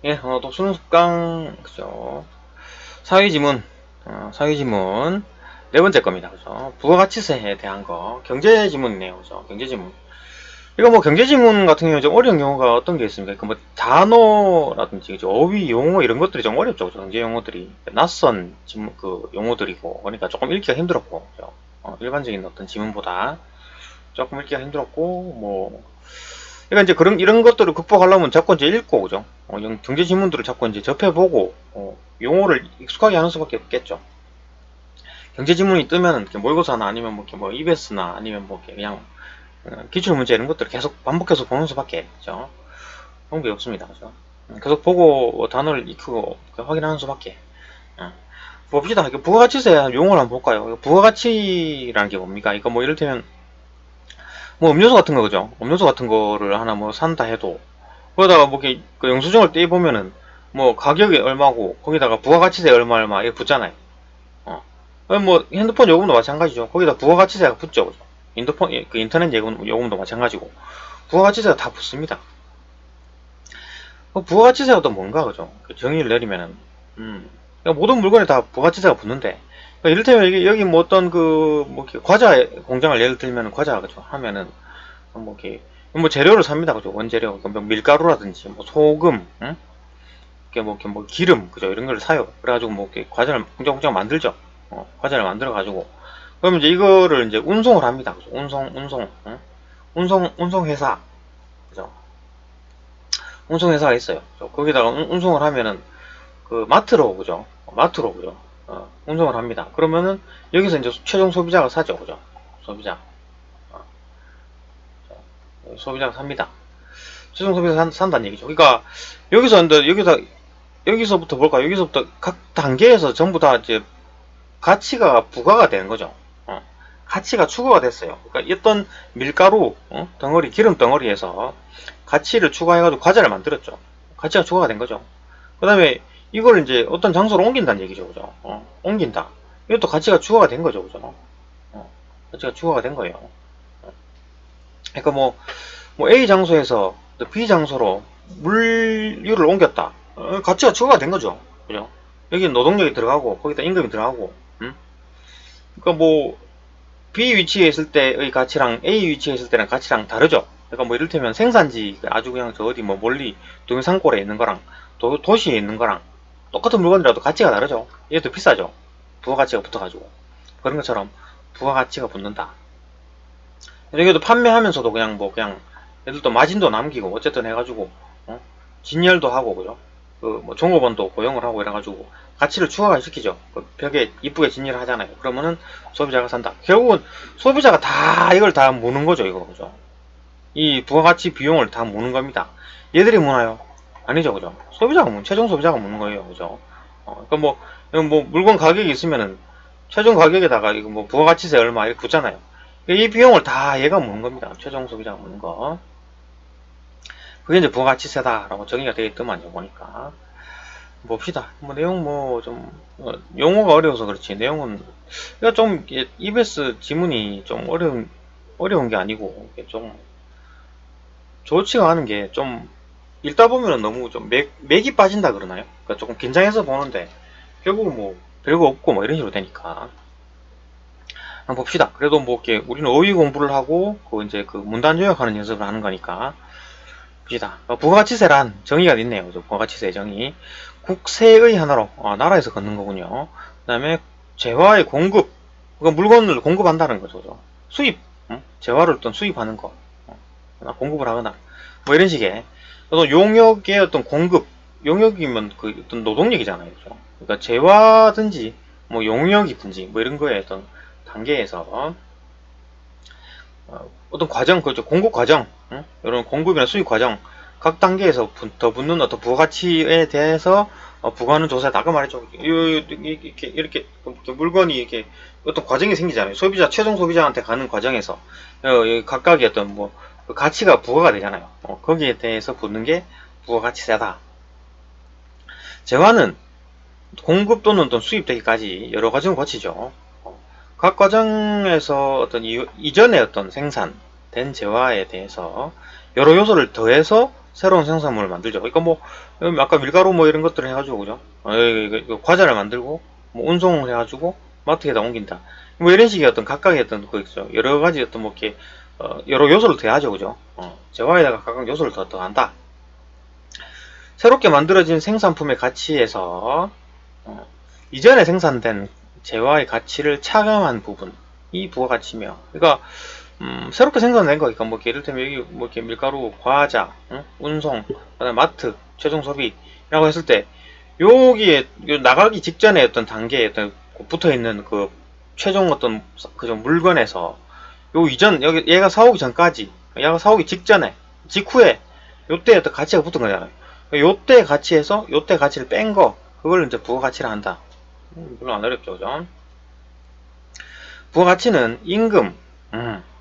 예, 또 수능 습강, 그죠. 사회지문, 사회지문, 네 번째 겁니다. 그죠. 부가가치세에 대한 거, 경제지문이네요. 그죠. 경제지문. 이거 뭐 경제지문 같은 경우에 좀 어려운 경우가 어떤 게 있습니까? 그 뭐 단어라든지, 그죠. 어휘, 용어 이런 것들이 좀 어렵죠. 그죠. 경제 용어들이. 낯선 지문, 그 용어들이고, 그러니까 조금 읽기가 힘들었고, 그죠. 일반적인 어떤 지문보다 조금 읽기가 힘들었고, 뭐, 그러니까 이제 그런 이런 것들을 극복하려면 자꾸 이제 읽고 그죠? 경제 지문들을 자꾸 이제 접해보고 용어를 익숙하게 하는 수밖에 없겠죠. 경제 지문이 뜨면 이렇게 모의고사나 아니면 뭐, 이렇게 뭐 EBS나 아니면 뭐 이렇게 그냥 기출 문제 이런 것들을 계속 반복해서 보는 수밖에 그죠? 방법이 없습니다. 그죠? 계속 보고 단어를 익히고 확인하는 수밖에. 봅시다. 부가가치세 용어를 한번 볼까요? 부가가치라는 게 뭡니까? 이거 뭐 이를테면 뭐 음료수 같은 거 그죠? 음료수 같은 거를 하나 뭐 산다 해도 거기다가 뭐 이렇게 그 영수증을 떼 보면은 뭐 가격이 얼마고 거기다가 부가가치세 얼마 얼마 이게 붙잖아요. 어. 뭐 핸드폰 요금도 마찬가지죠. 거기다 부가가치세가 붙죠, 그죠? 인터폰 그 인터넷 요금도 마찬가지고 부가가치세가 다 붙습니다. 그 부가가치세가 또 뭔가 그죠? 그 정의를 내리면은 그러니까 모든 물건에 다 부가가치세가 붙는데 그러니까 이를테면 여기 뭐 어떤 뭐 과자 공장을 예를 들면 과자 그죠? 하면은 뭐 이렇게 뭐 재료를 삽니다, 그죠? 원재료, 뭐 밀가루라든지 뭐 소금, 응? 이렇게 뭐 기름, 그죠? 이런 걸 사요. 그래가지고 뭐 이렇게 과자를 공장 만들죠. 과자를 만들어가지고 그러면 이제 이거를 이제 운송을 합니다, 그죠? 운송, 응? 운송 회사, 그죠? 운송 회사가 있어요. 거기다가 운송을 하면은 그 마트로, 그죠? 마트로, 그죠? 운송을 합니다. 그러면은 여기서 이제 최종 소비자가 사죠, 그죠? 소비자, 어, 소비자가 삽니다. 최종 소비자 산다는 얘기죠. 그러니까 여기서 이제 여기서부터 볼까? 여기서부터 각 단계에서 전부 다 이제 가치가 부과가 되는 거죠. 가치가 추가가 됐어요. 그러니까 어떤 밀가루 덩어리, 기름 덩어리에서 가치를 추가해가지고 과자를 만들었죠. 가치가 추가가 된 거죠. 그 다음에 이걸 이제 어떤 장소로 옮긴다는 얘기죠. 그죠? 옮긴다. 이것도 가치가 추가가 된 거죠. 그죠? 가치가 추가가 된 거예요. 그러니까 뭐 A 장소에서 B 장소로 물류를 옮겼다. 가치가 추가가 된 거죠. 그죠? 여기는 노동력이 들어가고 거기다 임금이 들어가고. 그러니까 뭐 B 위치에 있을 때의 가치랑 A 위치에 있을 때랑 가치랑 다르죠. 그러니까 뭐 이를테면 생산지 아주 그냥 저 어디 뭐 멀리 동해산골에 있는 거랑 도시에 있는 거랑 똑같은 물건이라도 가치가 다르죠. 얘도 비싸죠. 부가가치가 붙어가지고 그런 것처럼 부가가치가 붙는다. 여기도 판매하면서도 그냥 뭐 그냥 애들도 마진도 남기고 어쨌든 해가지고 진열도 하고 그죠? 그 뭐 종업원도 고용을 하고 이래가지고 가치를 추가가 시키죠. 그 벽에 이쁘게 진열을 하잖아요. 그러면은 소비자가 산다. 결국은 소비자가 다 이걸 다 무는 거죠, 이거 그죠? 이 부가가치 비용을 다 무는 겁니다. 얘들이 무나요? 아니죠, 그죠? 소비자가 최종 소비자가 무는 거예요, 그죠? 그러니까 뭐 물건 가격이 있으면은 최종 가격에다가 이거 뭐 부가가치세 얼마 이렇게 붙잖아요. 이 비용을 다 얘가 무는 겁니다. 최종 소비자가 무는 거. 그게 이제 부가가치세다라고 정의가 되어 있더만요, 보니까. 봅시다. 뭐 내용 용어가 어려워서 그렇지 내용은 그러니까 좀 EBS 지문이 좀 어려운 게 아니고 좀 좋지가 않은 게 좀 읽다 보면은 너무 좀 맥이 빠진다 그러나요? 그러니까 조금 긴장해서 보는데 결국은 뭐 별거 없고 뭐 이런 식으로 되니까 한번 봅시다. 그래도 뭐 이렇게 우리는 어휘 공부를 하고 그 이제 그 문단 요약하는 연습을 하는 거니까 봅시다. 부가가치세란 정의가 있네요. 부가가치세 정의. 국세의 하나로 나라에서 걷는 거군요. 그 다음에 재화의 공급, 그러니까 물건을 공급한다는 거죠. 수입, 재화를 어떤 수입하는 거, 공급을 하거나 뭐 이런 식의 또 용역의 어떤 공급, 용역이면 그 어떤 노동력이잖아요. 그죠? 그러니까 재화든지 뭐 용역이든지 뭐 이런 거에 어떤 단계에서 어떤 과정, 그죠? 공급 과정, 이런 공급이나 수입 과정, 각 단계에서 더 붙는 어떤 부가가치에 대해서 부과하는 조사다. 그 말이죠. 이렇게 물건이 이렇게 어떤 과정이 생기잖아요. 최종 소비자한테 가는 과정에서 각각의 어떤 그 가치가 부과가 되잖아요. 거기에 대해서 붙는 게 부가가치세다. 재화는 공급 또는 어떤 수입되기까지 여러 과정을 거치죠. 각 과정에서 어떤 이전의 어떤 생산된 재화에 대해서 여러 요소를 더해서 새로운 생산물을 만들죠. 그러니까 뭐 아까 밀가루 뭐 이런 것들을 해가지고 그죠? 과자를 만들고 뭐 운송을 해가지고 마트에다 옮긴다. 뭐 이런 식의 어떤 각각의 어떤 그 있죠. 여러 가지 어떤 뭐 이렇게 여러 요소를 더하죠, 그죠? 재화에다가 각각 요소를 더 더한다. 새롭게 만들어진 생산품의 가치에서 이전에 생산된 재화의 가치를 차감한 부분이 부가가치며, 그러니까 새롭게 생산된 거니까 뭐 예를 들면 여기 뭐 이렇게 밀가루, 과자, 운송, 그다음에 마트, 최종 소비라고 했을 때 여기에 나가기 직전에 어떤 단계에 어떤 붙어 있는 그 최종 어떤 그저 물건에서 요 이전 여기 얘가 사오기 전까지, 얘가 사오기 직전에, 직후에 요때 어떤 가치가 붙은 거잖아요. 요때 가치에서 요때 가치를 뺀 거, 그걸 이제 부가가치를 한다. 별로 안 어렵죠, 그죠? 부가가치는 임금,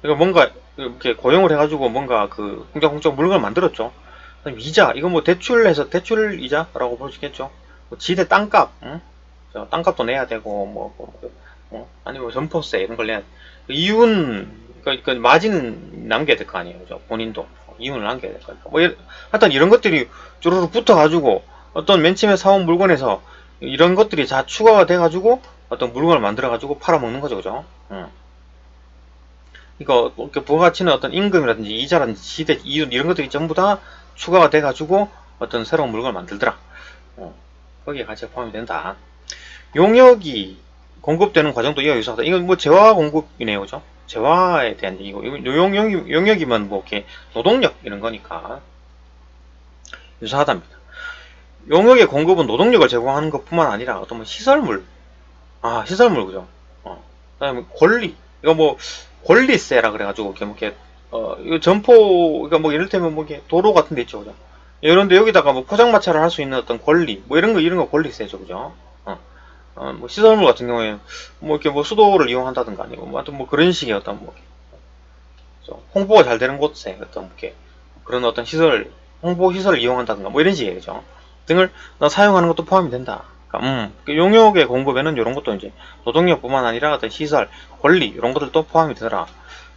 이거 뭔가 이렇게 고용을 해가지고 뭔가 그 공장 물건을 만들었죠. 이자, 이거 뭐 대출해서 대출 이자라고 볼 수 있겠죠. 뭐 지대 땅값, 땅값도 내야 되고 아니면 점포세 이런 걸 내야. 이윤, 그러니까 마진 남겨야 될 거 아니에요, 그죠? 본인도 이윤을 남겨야 될 거니까. 뭐 하여튼 이런 것들이 쭈루룩 붙어가지고 어떤 맨 처음에 사온 물건에서 이런 것들이 다 추가가 돼가지고 어떤 물건을 만들어가지고 팔아먹는 거죠, 그죠? 이거 부가가치는 어떤 임금이라든지 이자라든지 지대, 이윤 이런 것들이 전부 다 추가가 돼가지고 어떤 새로운 물건을 만들더라. 거기에 가치가 포함이 된다. 용역이 공급되는 과정도 이와 유사하다. 이건 뭐 재화 공급이네요, 그죠? 재화에 대한 얘기고, 용역이면 뭐 이렇게 노동력 이런 거니까 유사하답니다. 용역의 공급은 노동력을 제공하는 것뿐만 아니라 어떤 뭐 시설물, 시설물 그죠? 그다음에 권리, 이거 뭐 권리세라 그래가지고 이렇게 이거 점포, 그러니까 뭐 예를 들면 뭐 이게 도로 같은 데 있죠, 그죠? 이런데 여기다가 뭐 포장마차를 할 수 있는 어떤 권리, 뭐 이런 거 권리세죠, 그죠? 뭐 시설물 같은 경우에 뭐 이렇게 뭐 수도를 이용한다든가 아니고 뭐 하여튼 뭐 그런 식의 어떤 뭐 홍보가 잘 되는 곳에 어떤 이렇게 그런 어떤 시설, 홍보 시설을 이용한다든가 뭐 이런 식의 그죠? 등을 사용하는 것도 포함이 된다. 그러니까 용역의 공급에는 이런 것도 이제 노동력뿐만 아니라 어떤 시설, 권리 이런 것들도 포함이 되더라.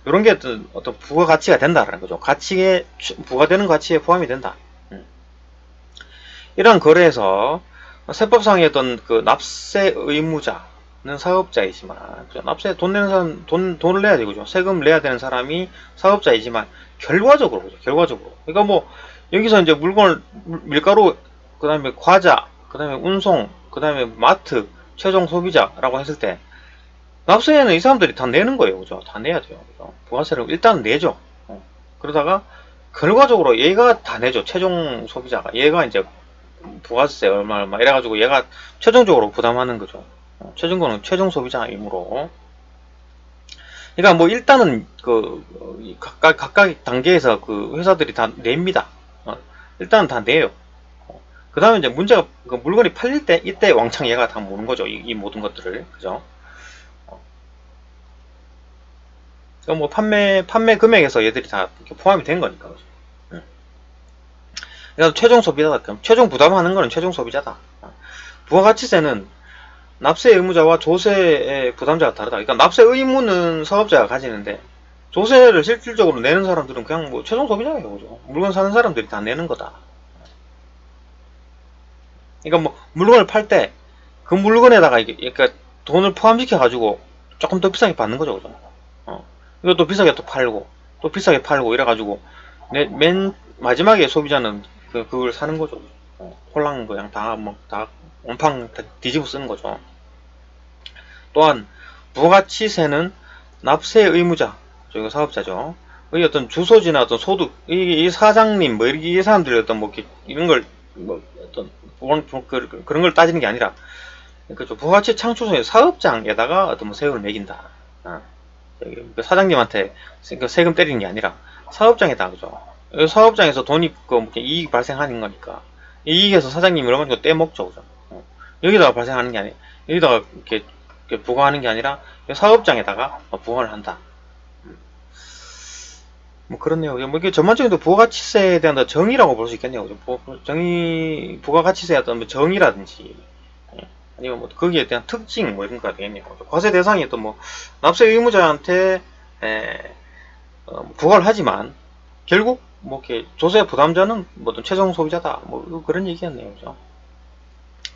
이런 게 어떤 부가가치가 된다라는 거죠. 가치에 부과되는 가치에 포함이 된다. 이러한 거래에서 세법상의 어떤 그 납세 의무자는 사업자이지만, 납세 돈 내는 사람 돈을 내야 되고, 세금 내야 되는 사람이 사업자이지만 결과적으로 그죠. 결과적으로. 그러니까 뭐 여기서 이제 물건을 밀가루, 그다음에 과자, 그다음에 운송, 그다음에 마트, 최종 소비자라고 했을 때 납세는 이 사람들이 다 내는 거예요, 그죠? 다 내야 돼요, 그죠? 부가세를 일단 내죠. 그러다가 결과적으로 얘가 다 내죠. 최종 소비자가 얘가 이제 부가세 얼마 이래가지고 얘가 최종적으로 부담하는 거죠. 최종거는 최종 소비자이므로. 그러니까 뭐 일단은 그 각각 단계에서 그 회사들이 다 냅니다. 일단은 다 내요. 그 다음에 이제 문제가 그 물건이 팔릴 때 이때 왕창 얘가 다 모는 거죠. 이 모든 것들을, 그죠? 그러니까 뭐 판매 금액에서 얘들이 다 포함이 된 거니까, 그죠? 그러니까 최종 소비자다. 최종 부담하는 거는 최종 소비자다. 부가가치세는 납세 의무자와 조세의 부담자가 다르다. 그러니까 납세 의무는 사업자가 가지는데 조세를 실질적으로 내는 사람들은 그냥 뭐 최종 소비자예요, 그죠? 물건 사는 사람들이 다 내는 거다. 그러니까 뭐 물건을 팔 때 그 물건에다가 그러니까 돈을 포함시켜 가지고 조금 더 비싸게 받는 거죠, 그죠? 이것도 비싸게 또 팔고 또 비싸게 팔고 이래 가지고 맨 마지막에 소비자는 그걸 사는 거죠. 홀랑 그냥 다 온팡 뒤집어 쓰는 거죠. 또한 부가치세는 납세 의무자, 저희가 사업자죠. 이 어떤 주소지나 어떤 소득, 이 사장님 뭐 이 사람들이 어떤 뭐 이런 걸 뭐 어떤 그런 걸 따지는 게 아니라, 그러니까 부가치 창출소의 사업장에다가 어떤 뭐 세금을 매긴다. 사장님한테 세금 때리는 게 아니라 사업장에다, 그죠? 사업장에서 돈이 이익 발생하는 거니까 이익에서 사장님이 얼마나 떼먹죠, 그죠? 여기다가 발생하는 게 아니라 여기다가 이렇게 부과하는 게 아니라 사업장에다가 부과를 한다. 뭐 그렇네요. 뭐 이게 전반적인 부가가치세에 대한 정의라고 볼 수 있겠네요. 부가가치세의 어떤 정의라든지 아니면 뭐 거기에 대한 특징 뭐 이런 거가 되겠네요. 과세 대상이 또 뭐 납세 의무자한테 부과를 하지만 결국 뭐 이렇게 조세 부담자는 뭐 어떤 최종 소비자다 뭐 그런 얘기였네요. 그죠?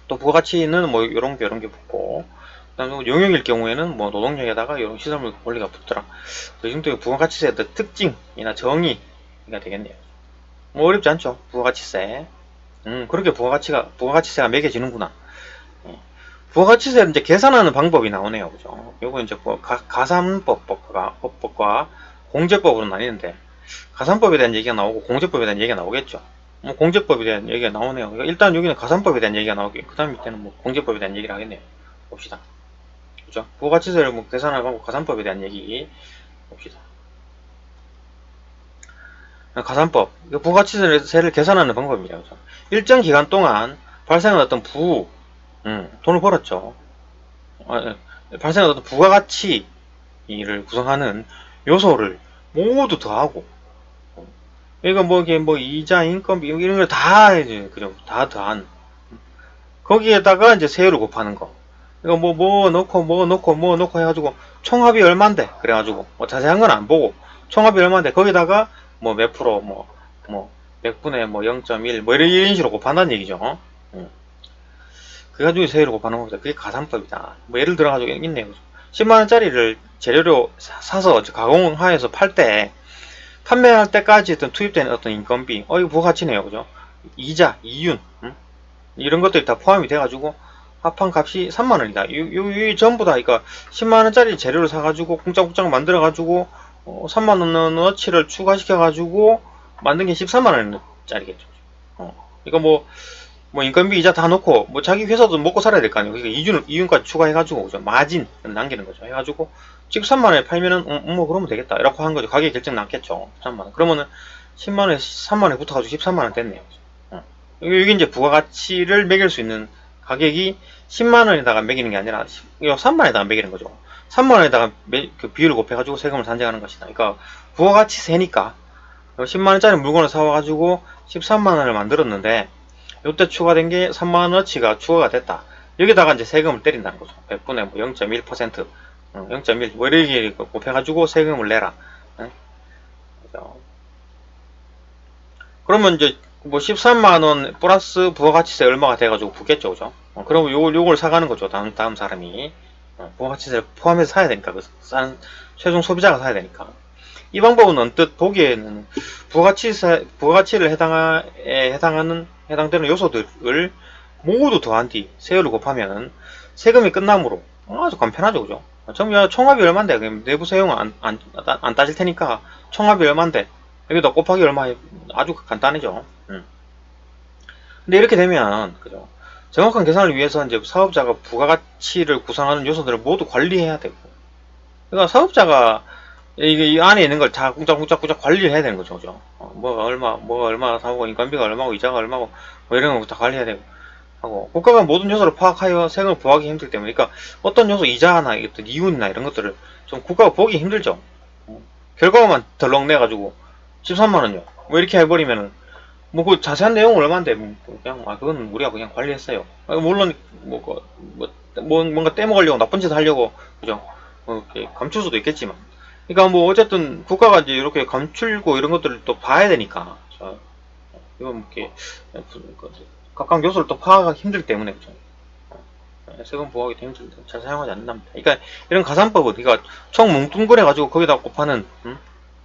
또 부가가치는 뭐 이런 게 붙고, 그다음에 용역일 경우에는 뭐 노동력에다가 이런 시설물 권리가 붙더라. 이 정도의 부가가치세의 특징이나 정의가 되겠네요. 뭐 어렵지 않죠? 부가가치세. 그렇게 부가가치세가 매겨지는구나. 예. 부가가치세를 이제 계산하는 방법이 나오네요. 그죠? 요거 이제 뭐 가산법과 공제법으로 나뉘는데, 가산법에 대한 얘기가 나오고 공제법에 대한 얘기가 나오겠죠. 뭐 공제법에 대한 얘기가 나오네요. 일단 여기는 가산법에 대한 얘기가 나오고, 그 다음 밑에는 뭐 공제법에 대한 얘기를 하겠네요. 봅시다. 그죠? 부가가치세를 뭐 계산하는 방법, 가산법에 대한 얘기 봅시다. 가산법, 부가가치세를 계산하는 방법입니다. 그죠? 일정 기간 동안 발생한 어떤 돈을 벌었죠. 발생한 어떤 부가가치를 구성하는 요소를 모두 더하고, 이거 뭐 이게 뭐 이자, 인건비 이런 걸 다 이제 그죠? 다 더한 거기에다가 이제 세율을 곱하는 거. 이거 뭐 넣고 해가지고 총합이 얼만데 그래가지고 뭐 자세한 건 안 보고 총합이 얼만데 거기다가 뭐 몇 프로 뭐 100분의 뭐 0.1 뭐 이런 식으로 곱한다는 얘기죠. 그래가지고 세율을 곱하는 겁니다. 그게 가산법이다. 뭐 예를 들어가지고 있네요. 10만원짜리를 재료로 사서 가공하여서 팔 때, 판매할 때까지 어떤 투입된 어떤 인건비, 이거 부가가치네요. 그죠? 이자, 이윤, 이런 것들이 다 포함이 돼가지고 합한 값이 3만원이다. 이 전부 다, 그러니까 10만원짜리 재료를 사가지고 공짜공짜 만들어가지고 3만원어치를 추가시켜가지고 만든 게 13만원짜리겠죠. 이거 뭐 인건비 이자 다 넣고 뭐 자기 회사도 먹고 살아야 될 거 아니에요. 그러니까 이윤까지 추가해가지고 그죠? 마진 남기는 거죠. 해가지고 13만원에 팔면은 뭐 그러면 되겠다 이렇게 한 거죠. 가격 결정 났겠죠. 13만원. 그러면은 10만원에 3만원에 붙어가지고 13만원 됐네요. 이게 이제 부가가치를 매길 수 있는 가격이 10만원에다가 매기는 게 아니라 3만원에다가 매기는 거죠. 3만원에다가 그 비율을 곱해가지고 세금을 산정하는 것이다. 그러니까 부가가치세니까 10만원짜리 물건을 사와가지고 13만원을 만들었는데 이때 추가된 게 3만원어치가 추가가 됐다. 여기다가 이제 세금을 때린다는 거죠. 100분의 뭐 0.1%, 0.1, 뭐 이렇게 곱해가지고 세금을 내라. 그러면 이제 뭐 13만원 플러스 부가가치세 얼마가 돼가지고 붙겠죠. 그죠? 그러면 요걸 사가는 거죠. 다음 사람이. 부가가치세를 포함해서 사야 되니까. 최종 소비자가 사야 되니까. 이 방법은 언뜻 보기에는 부가가치를 해당되는 요소들을 모두 더한 뒤 세율을 곱하면 세금이 끝나므로 아주 간편하죠. 그죠? 총합이 얼만데 내부 세용은 안 따질 테니까 총합이 얼만데 여기다 곱하기 얼마 아주 간단하죠. 근데 이렇게 되면 그죠? 정확한 계산을 위해서 이제 사업자가 부가가치를 구성하는 요소들을 모두 관리해야 되고, 그러니까 사업자가 이 안에 있는 걸 다 쿵짝쿵짝 관리를 해야 되는 거죠. 그죠? 뭐가 얼마 사오고, 인건비가 얼마고, 이자가 얼마고, 뭐 이런 거 다 관리해야 되고, 하고, 국가가 모든 요소를 파악하여 세금을 부과하기 힘들기 때문에, 그러니까 어떤 요소, 이자나 어떤 이윤이나 이런 것들을 좀 국가가 보기 힘들죠. 결과만 덜렁 내가지고, 13만원요. 뭐 이렇게 해버리면은, 뭐 그 자세한 내용은 얼마인데, 그냥, 그건 우리가 그냥 관리했어요. 물론, 뭔가 떼먹으려고, 나쁜 짓 하려고, 그죠? 이렇게 감출 수도 있겠지만. 그러니까 뭐 어쨌든 국가가 이제 이렇게 감출고 이런 것들을 또 봐야 되니까 이건 이렇게 각각 요소를 또 파악하기 힘들기 때문에 그렇죠. 세금 부과하기도 힘들다. 잘 사용하지 않는답니다. 그러니까 이런 가산법은 그러니까 총 뭉뚱그려 가지고 거기다 곱하는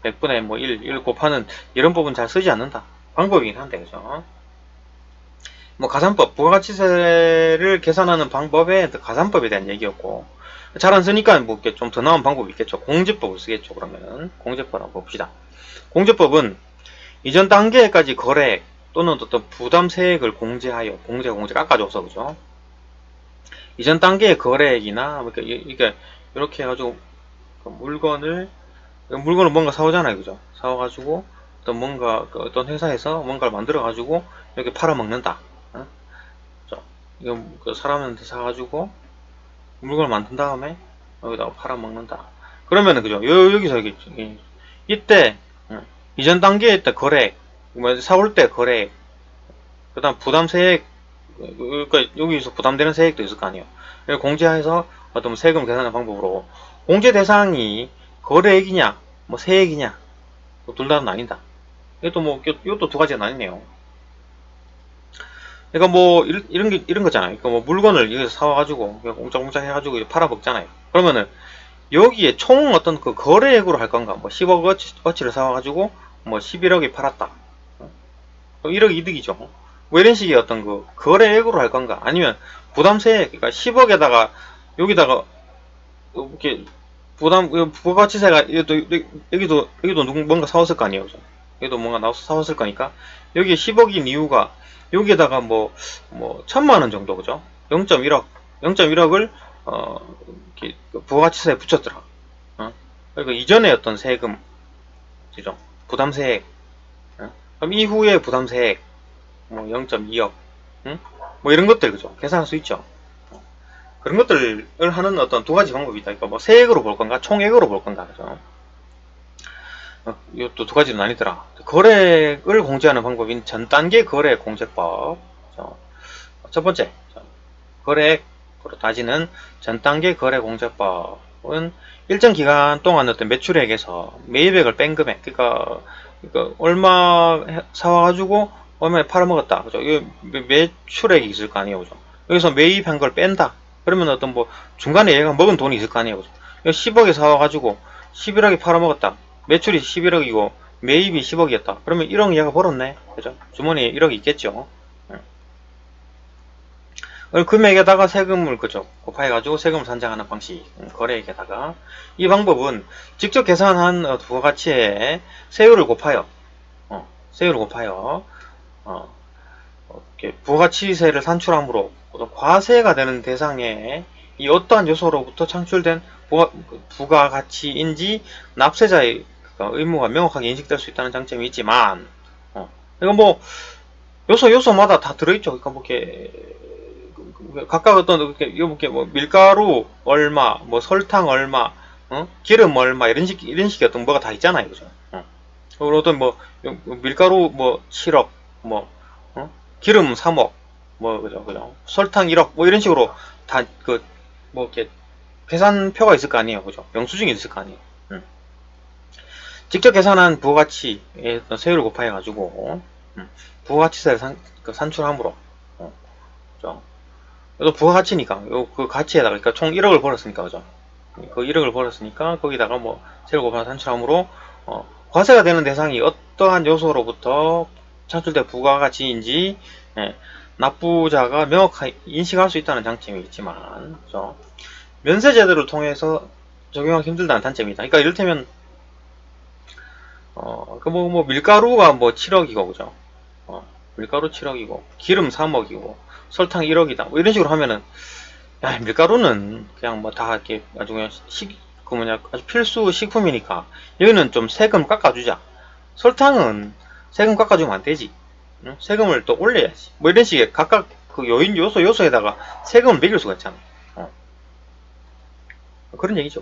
100분의 뭐 1 곱하는 이런 법은 잘 쓰지 않는다. 방법이긴 한데 그죠. 뭐 가산법, 부가가치세를 계산하는 방법의 가산법에 대한 얘기였고, 잘 안 쓰니까 뭐 이렇게 좀 더 나은 방법이 있겠죠. 공제법을 쓰겠죠. 그러면 공제법 한번 봅시다. 공제법은 이전 단계까지 거래액 또는 어떤 부담세액을 공제하여 공제 깎아줘서 그죠. 이전 단계의 거래액이나 이렇게 해가지고 물건을 뭔가 사오잖아요. 그죠. 사와가지고 어떤 회사에서 뭔가를 만들어가지고 이렇게 팔아먹는다. 이거 사람한테 사가지고 물건을 만든 다음에 여기다가 팔아먹는다. 그러면은 그죠. 여기서 이때 이전 단계에 있던 거래액, 사올 때 거래액, 그 다음 부담세액, 그러니까 여기서 부담되는 세액도 있을 거 아니에요. 공제해서 어떤 세금 계산하는 방법으로 공제 대상이 거래액이냐 뭐 세액이냐 둘 다는 아니다. 이것도 두 가지가 나뉘네요. 그러니까 뭐 이런 거잖아요. 그러니까 뭐 물건을 여기서 사와가지고 옹짝옹짝 해가지고 이제 팔아 먹잖아요. 그러면은 여기에 총 어떤 그 거래액으로 할 건가? 뭐 10억 어치를 사와가지고 뭐 11억에 팔았다. 1억 이득이죠. 뭐 이런 식의 어떤 그 거래액으로 할 건가? 아니면 부담세, 그러니까 10억에다가 여기다가 이렇게 부가가치세가 여기도 뭔가 사왔을 거 아니에요. 여기도 뭔가 사왔을 거니까 여기에 10억인 이유가 여기에다가 뭐 1000만원 정도, 그죠? 0.1억을 이렇게 부가가치세에 붙였더라. 그러니까 이전에 어떤 세금, 그죠? 부담세액, 그럼 이후에 부담세액 뭐 0.2억, 뭐 이런 것들, 그죠? 계산할 수 있죠. 그런 것들을 하는 어떤 두 가지 방법이 있다. 그러니까 뭐 세액으로 볼 건가, 총액으로 볼 건가, 그죠? 이것도 두 가지로 나뉘더라. 거래액을 공제하는 방법인 전단계 거래 공제법. 첫 번째, 거래액으로 따지는 전단계 거래 공제법은 일정 기간 동안 어떤 매출액에서 매입액을 뺀 금액, 그러니까 얼마 사와가지고 얼마에 팔아먹었다, 그죠? 이 매출액이 있을 거 아니에요, 그죠? 여기서 매입한 걸 뺀다. 그러면 어떤 뭐 중간에 얘가 먹은 돈이 있을 거 아니에요, 그죠? 10억에 사와가지고 11억에 팔아먹었다. 매출이 11억이고 매입이 10억이었다. 그러면 1억 얘가 벌었네, 그죠? 주머니에 1억이 있겠죠. 금액에다가 세금을, 그죠? 곱해가지고 세금을 산정하는 방식, 거래액에다가. 이 방법은 직접 계산한 부가가치에 세율을 곱하여, 이렇게 부가가치세를 산출함으로 과세가 되는 대상에 이 어떠한 요소로부터 창출된 부가가치인지 납세자의 의무가 명확하게 인식될 수 있다는 장점이 있지만, 이건 뭐 요소마다 다 들어있죠. 그러니까 뭐 이렇게 각각 어떤 이렇게 뭐 밀가루 얼마, 뭐 설탕 얼마, 기름 얼마, 이런 식의 어떤 뭐가 다 있잖아요, 그죠? 그리고 어떤 뭐 밀가루 뭐 7억, 뭐 기름 3억, 뭐 그죠? 설탕 1억, 뭐 이런 식으로 다 뭐 이렇게 계산표가 있을 거 아니에요, 그죠? 영수증이 있을 거 아니에요. 직접 계산한 부가가치에 세율을 곱해 가지고 부가가치세를 산출함으로, 그죠? 또 부가가치니까 그 가치에다가, 그러니까 총 1억을 벌었으니까, 그죠? 그 1억을 벌었으니까 거기다가 뭐 세율 곱해 산출함으로 과세가 되는 대상이 어떠한 요소로부터 창출된 부가가치인지 납부자가 명확하게 인식할 수 있다는 장점이 있지만, 그죠? 면세제도를 통해서 적용하기 힘들다는 단점이다. 그러니까 이를테면 뭐 밀가루가 뭐 7억이고, 그죠? 밀가루 7억이고 기름 3억이고 설탕 1억이다. 뭐 이런 식으로 하면은, 야, 밀가루는 그냥 뭐 다 이렇게 아주 그냥 아주 필수 식품이니까 여기는 좀 세금 깎아주자. 설탕은 세금 깎아주면 안 되지. 세금을 또 올려야지. 뭐 이런 식의 각각 그 요소에다가 세금을 매길 수가 있잖아. 그런 얘기죠.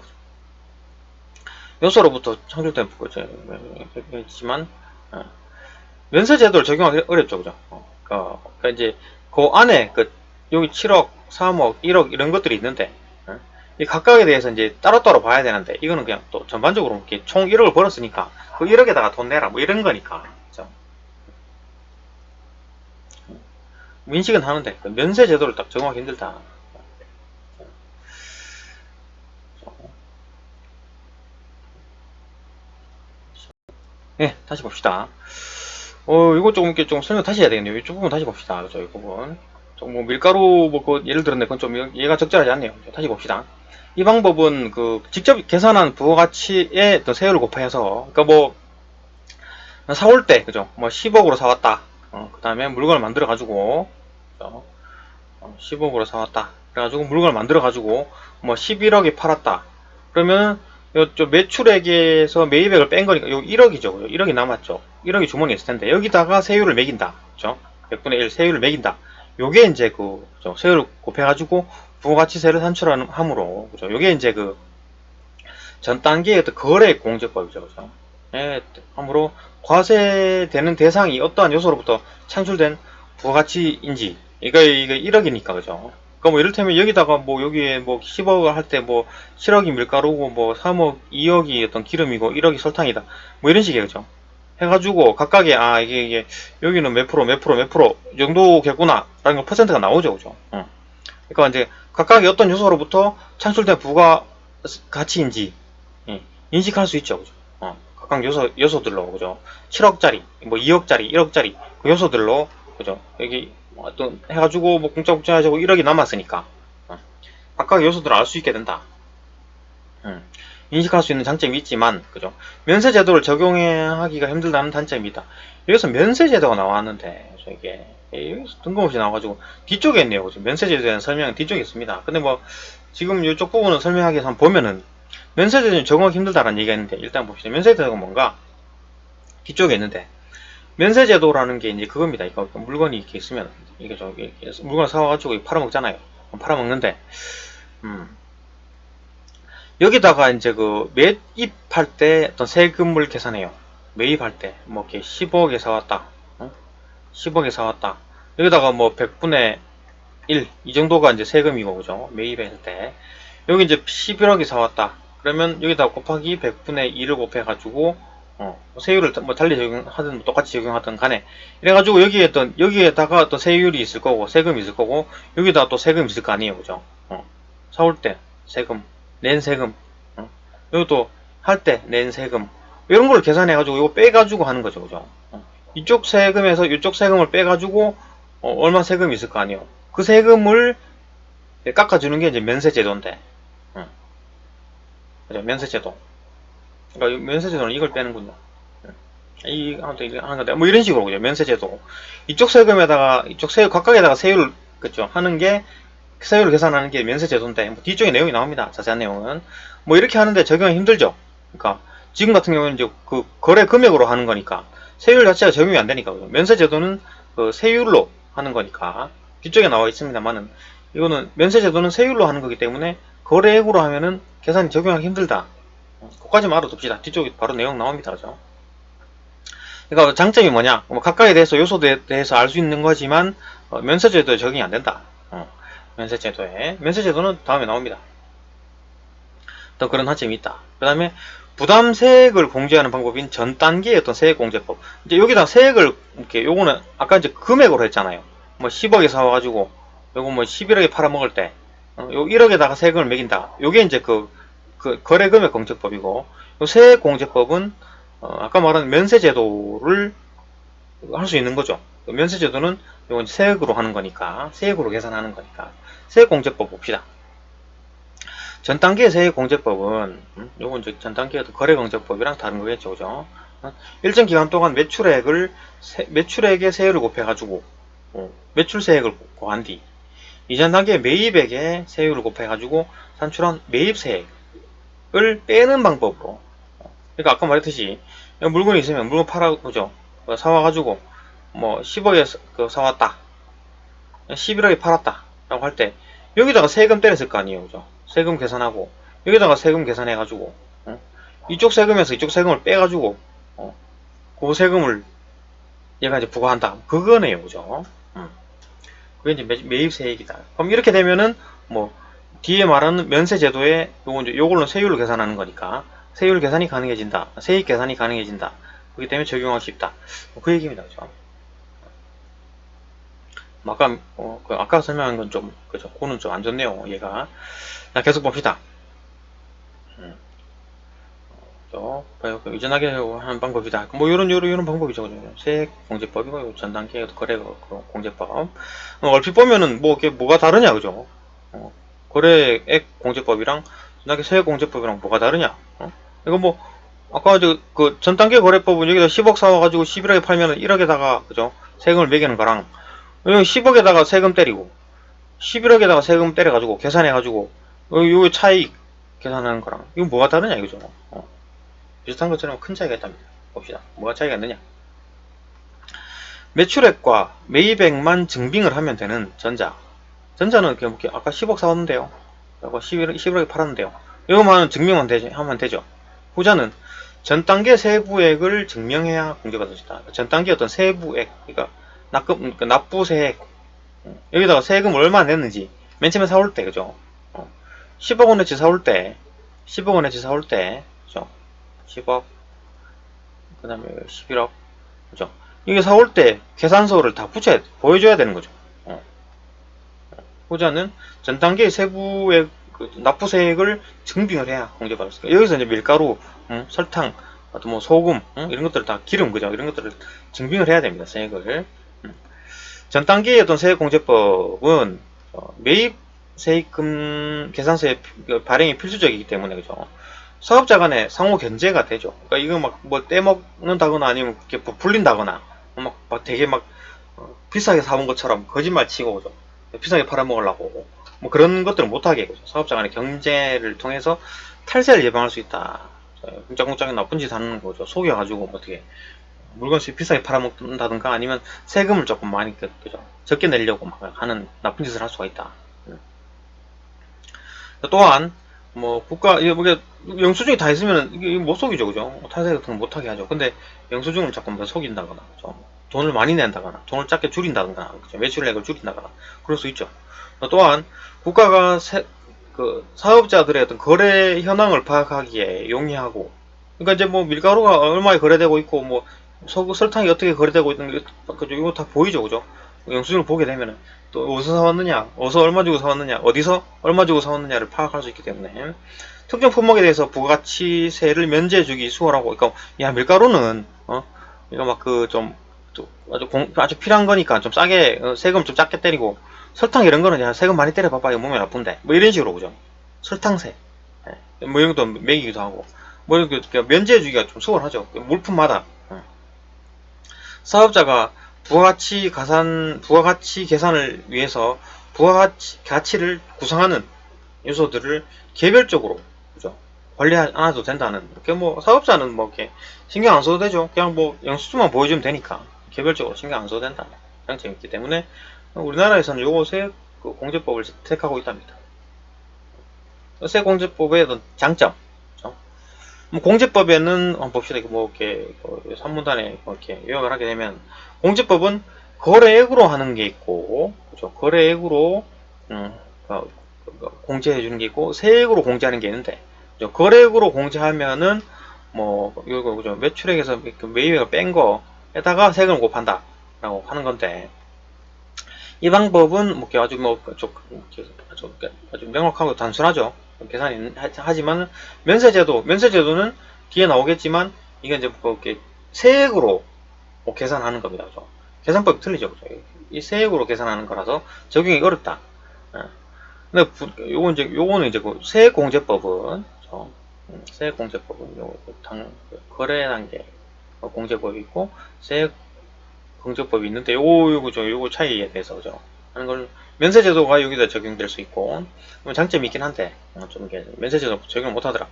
요소로부터 창출된 부가지만 면세제도를 적용하기 어렵죠, 그죠? 그러니까 이제 그 안에 여기 7억, 3억, 1억 이런 것들이 있는데, 이 각각에 대해서 이제 따로따로 봐야 되는데, 이거는 그냥 또 전반적으로 이렇게 총 1억을 벌었으니까 그 1억에다가 돈 내라, 뭐 이런 거니까, 그죠? 인식은 하는데 면세제도를 딱 적용하기 힘들다. 네, 다시 봅시다. 이거 조금 이렇게 좀 설명 다시 해야 되겠네요. 이쪽 부분 다시 봅시다. 그죠? 이 부분. 뭐 밀가루 예를 들었는데 그건 좀 이해가 적절하지 않네요. 다시 봅시다. 이 방법은 직접 계산한 부가가치에 어떤 세율을 곱해서, 그러니까 뭐 사올 때, 그죠? 뭐 10억으로 사왔다. 그 다음에 물건을 만들어 가지고, 10억으로 사왔다. 그래가지고 물건을 만들어 가지고 뭐 11억에 팔았다. 그러면 요 매출액에서 매입액을 뺀 거니까 요 1억이죠. 1억이 남았죠. 1억이 주머니에 있을 텐데 여기다가 세율을 매긴다. 그죠? 100분의 1 세율을 매긴다. 요게 이제 세율을 곱해가지고 부가가치세를 산출함으로, 그죠? 요게 이제 전 단계의 거래액 공제법이죠. 그죠? 함으로 과세되는 대상이 어떠한 요소로부터 창출된 부가가치인지, 이거 1억이니까, 그죠? 뭐 이를테면 여기다가 뭐 여기에 뭐 10억을 할 때 뭐 7억이 밀가루고 뭐 3억, 2억이 어떤 기름이고 1억이 설탕이다. 뭐 이런 식이에요, 그죠? 해가지고 각각의 이게 여기는 몇 프로 이 정도겠구나 라는 거 퍼센트가 나오죠. 그죠? 그러니까 이제 각각의 어떤 요소로부터 창출된 부가 가치인지 인식할 수 있죠. 그죠? 각각 요소들로, 그죠? 7억짜리, 뭐 2억짜리, 1억짜리, 그 요소들로, 그죠? 여기 어떤 해가지고 뭐 공짜공짜 해가지고 1억이 남았으니까, 각각 요소들을 알 수 있게 된다. 인식할 수 있는 장점이 있지만, 그죠? 면세 제도를 적용하기가 힘들다는 단점이 있다. 여기서 면세 제도가 나왔는데, 이게 여기서 뜬금없이 나와가지고 뒤쪽에 있네요. 그죠? 면세 제도에 대한 설명은 뒤쪽에 있습니다. 근데 뭐 지금 이쪽 부분은 설명하기 위해서 한번 보면은 면세 제도는 적용하기 힘들다라는 얘기가 있는데, 일단 봅시다. 면세 제도가 뭔가 뒤쪽에 있는데, 면세 제도라는 게 이제 그겁니다. 이거 물건이 이렇게 있으면 이게 물건을 사와가지고 팔아먹잖아요. 팔아먹는데, 여기다가 이제 그 매입할 때 어떤 세금을 계산해요. 매입할 때 뭐 이렇게 10억에 사왔다. 10억에 사왔다. 여기다가 뭐 100분의 1 이 정도가 이제 세금이고, 그죠? 매입했을 때 여기 이제 11억에 사왔다. 그러면 여기다 곱하기 100분의 2를 곱해가지고 세율을 뭐 달리 적용하든 뭐 똑같이 적용하든 간에 이래가지고 여기에다가 또 세율이 있을 거고 세금이 있을 거고 여기다가 또 세금이 있을 거 아니에요. 그죠? 사올 때 세금, 낸 세금, 여기 또 할 때 낸 세금, 이런 걸 계산해가지고 이거 빼가지고 하는 거죠. 그죠? 이쪽 세금에서 이쪽 세금을 빼가지고 얼마 세금이 있을 거 아니에요. 그 세금을 깎아주는 게 이제 면세제도인데, 그죠? 면세제도. 그러니까 면세제도는 이걸 빼는군요. 아무튼 하는 건데, 뭐 이런 식으로, 그죠? 면세제도. 이쪽 세금에다가, 각각에다가 세율을, 그죠? 하는 게, 세율을 계산하는 게 면세제도인데, 뭐 뒤쪽에 내용이 나옵니다. 자세한 내용은. 뭐 이렇게 하는데 적용이 힘들죠? 그러니까, 지금 같은 경우는 이제 그 거래 금액으로 하는 거니까, 세율 자체가 적용이 안 되니까, 그죠? 면세제도는 그 세율로 하는 거니까, 뒤쪽에 나와 있습니다만은, 이거는, 면세제도는 세율로 하는 거기 때문에, 거래액으로 하면은 계산이 적용하기 힘들다. 그까지만 알아둡시다. 뒤쪽에 바로 내용 나옵니다. 그죠? 그러니까 장점이 뭐냐? 뭐 각각에 대해서 요소에 대해서 알 수 있는 거지만 면세제도에 적용이 안 된다. 면세제도는 다음에 나옵니다. 또 그런 한점이 있다. 그 다음에 부담세액을 공제하는 방법인 전 단계의 어떤 세액공제법. 이제 여기다 세액을 이렇게 요거는 아까 이제 금액으로 했잖아요. 뭐 10억에 사와가지고 요거 뭐 11억에 팔아먹을 때 요 1억에다가 세금을 매긴다. 요게 이제 그 거래금액 공제법이고, 세액공제법은 아까 말한 면세제도를 할 수 있는 거죠. 면세제도는 이건 세액으로 하는 거니까, 세액으로 계산하는 거니까 세액공제법 봅시다. 전 단계의 세액공제법은 요건 이제 전 단계의 거래공제법이랑 다른 거겠죠, 그죠? 일정 기간 동안 매출액의 세율을 곱해가지고 매출세액을 곱한 뒤 이전 단계 매입액의 세율을 곱해가지고 산출한 매입세액을 빼는 방법으로. 그러니까 아까 말했듯이 물건이 있으면 물건 팔아보죠. 사와가지고 뭐 10억에 사왔다, 11억에 팔았다 라고 할 때 여기다가 세금 때렸을 거 아니에요. 그죠? 세금 계산하고 여기다가 세금 계산해가지고 이쪽 세금에서 이쪽 세금을 빼가지고 그 세금을 얘가 이제 부과한다. 그거네요. 그죠? 그게 이제 매입세액이다. 그럼 이렇게 되면은 뭐 뒤에 말하는 면세제도에 요걸로 세율을 계산하는 거니까 세율 계산이 가능해진다. 세액 계산이 가능해진다. 그렇기 때문에 적용하기 쉽다. 그 얘기입니다. 그죠? 아까 설명한 건 좀, 그죠? 그거는 좀 안 좋네요. 얘가. 자, 계속 봅시다. 이전하게 하는 방법이다. 뭐, 요런 방법이죠. 그죠? 세액공제법이고, 전 단계 거래 공제법. 얼핏 보면은, 뭐가 다르냐, 그죠? 거래액 공제법이랑, 전 단계 세액공제법이랑 뭐가 다르냐? 이거 뭐, 아까 전 단계 거래법은 여기다 10억 사와가지고 11억에 팔면은 1억에다가, 그죠? 세금을 매기는 거랑, 여기 10억에다가 세금 때리고, 11억에다가 세금 때려가지고, 계산해가지고, 요 차이 계산하는 거랑, 이거 뭐가 다르냐, 이거죠? 비슷한 것처럼 큰 차이가 있답니다. 봅시다. 뭐가 차이가 있느냐? 매출액과 매입액만 증빙을 하면 되는 전자는 그냥 아까 10억 사왔는데요. 이거 11억에 팔았는데요. 이거만 증명만 하면 되죠. 후자는 전 단계 세부액을 증명해야 공제가 되시다. 전 단계 어떤 세부액, 그러니까 납부세액, 여기다가 세금 얼마 냈는지 맨 처음에 사올 때, 그죠? 10억 원어치 사올 때, 그죠? 10억 그 다음에 11억. 그죠? 이게 사올 때 계산서를 다 보여줘야 되는 거죠. 후자는 전 단계의 세부의 납부세액을 증빙을 해야 공제받을 수 있어요. 여기서 이제 밀가루, 설탕, 뭐 소금, 이런 것들 다 기름, 그죠? 이런 것들을 증빙을 해야 됩니다. 세액을. 전 단계의 어떤 세액공제법은 매입 세입금 계산서의 발행이 필수적이기 때문에, 그죠? 사업자 간에 상호 견제가 되죠. 그러니까 이거 막 뭐 떼먹는다거나 아니면 이렇게 부풀린다거나 막 되게 막 비싸게 사온 것처럼 거짓말 치고, 그죠? 비싸게 팔아먹으려고 뭐 그런 것들은 못하게, 그죠? 사업자 간의 경제를 통해서 탈세를 예방할 수 있다. 공짜공짜하게 나쁜 짓 하는 거죠. 속여가지고 뭐 어떻게 물건을 비싸게 팔아먹는다든가 아니면 세금을 조금 많이, 그죠? 적게 내려고 막 하는 나쁜 짓을 할 수가 있다. 또한 뭐 국가 이게 뭐 영수증이 다 있으면 이게 못 속이죠, 그죠? 탈세 같은 거 못하게 하죠. 근데 영수증을 자꾸 뭐 속인다거나, 그죠? 돈을 많이 낸다거나 돈을 작게 줄인다거나, 그죠? 매출액을 줄인다거나 그럴 수 있죠. 또한 국가가 그 사업자들의 어떤 거래 현황을 파악하기에 용이하고, 그러니까 이제 뭐 밀가루가 얼마에 거래되고 있고 뭐 설탕이 어떻게 거래되고 있는 거, 그죠? 이거 다 보이죠, 그죠? 영수증을 보게 되면은 또 어디서 사왔느냐, 어디서 얼마 주고 사왔느냐, 어디서 얼마 주고 사왔느냐를 파악할 수 있기 때문에 특정 품목에 대해서 부가가치세를 면제해주기 수월하고, 그러니까 야 밀가루는 이거 막 그 좀 아주 필요한 거니까 좀 싸게 세금 좀 작게 때리고, 설탕 이런 거는 야 세금 많이 때려봐봐 이거 몸에 나쁜데 뭐 이런 식으로, 그죠? 설탕세 뭐 이런 것도 매기기도 하고 뭐 이렇게 면제해주기가 좀 수월하죠. 물품마다. 사업자가 부가가치 계산을 위해서 부가가치를 구성하는 요소들을 개별적으로, 그죠? 관리 안 해도 된다는, 이렇게 뭐 사업자는 뭐 이렇게 신경 안 써도 되죠. 그냥 뭐 영수증만 보여주면 되니까 개별적으로 신경 안 써도 된다 장점이 있기 때문에 우리나라에서는 요거 세공제법을 택하고 있답니다. 세공제법의 어떤 장점, 그죠? 뭐 공제법에는 봅시다. 뭐 이렇게 산문단에 뭐 이렇게 요약을 하게 되면, 공제법은 거래액으로 하는 게 있고, 그죠? 거래액으로 공제해 주는 게 있고, 세액으로 공제하는 게 있는데, 그죠? 거래액으로 공제하면은 뭐 이거, 그죠? 매출액에서 매입액을 뺀 거에다가 세금을 곱한다라고 하는 건데, 이 방법은 뭐 아주 명확하고 단순하죠. 계산이 하지만 면세제도는 뒤에 나오겠지만 이게 이제 뭐 이렇게 세액으로 뭐 계산하는 겁니다. 그죠? 계산법이 틀리죠. 그죠? 이 세액으로 계산하는 거라서 적용이 어렵다. 근데 요거는 이제 그 세액공제법은, 세액공제법은 거래 단계 공제법이 있고 세액공제법이 있는데 요거 차이에 대해서, 그죠? 하는 걸 면세제도가 여기다 적용될 수 있고, 장점이 있긴 한데 좀 이게 면세제도 적용을 못하더라.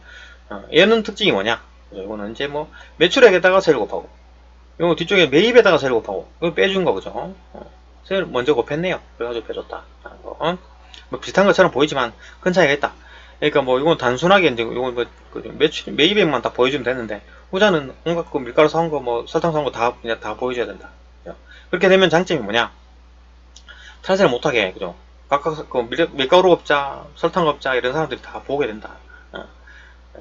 얘는 특징이 뭐냐? 이거는 이제 뭐 매출액에다가 세를 곱하고, 요거 뒤쪽에 매입에다가 세를 곱하고, 이거 빼준 거, 그죠? 세를 먼저 곱했네요. 그래가지고 빼줬다. 뭐 비슷한 것처럼 보이지만 큰 차이가 있다. 그러니까 뭐 이건 단순하게 이제 이건 뭐 매입액만 다 보여주면 되는데, 후자는 온갖 그 밀가루 사온 거 뭐 설탕 사온 거 다 그냥 다 보여줘야 된다. 그렇게 되면 장점이 뭐냐? 탈세를 못하게 해, 그죠? 각각 그 밀가루 업자, 설탕 업자 이런 사람들이 다 보게 된다.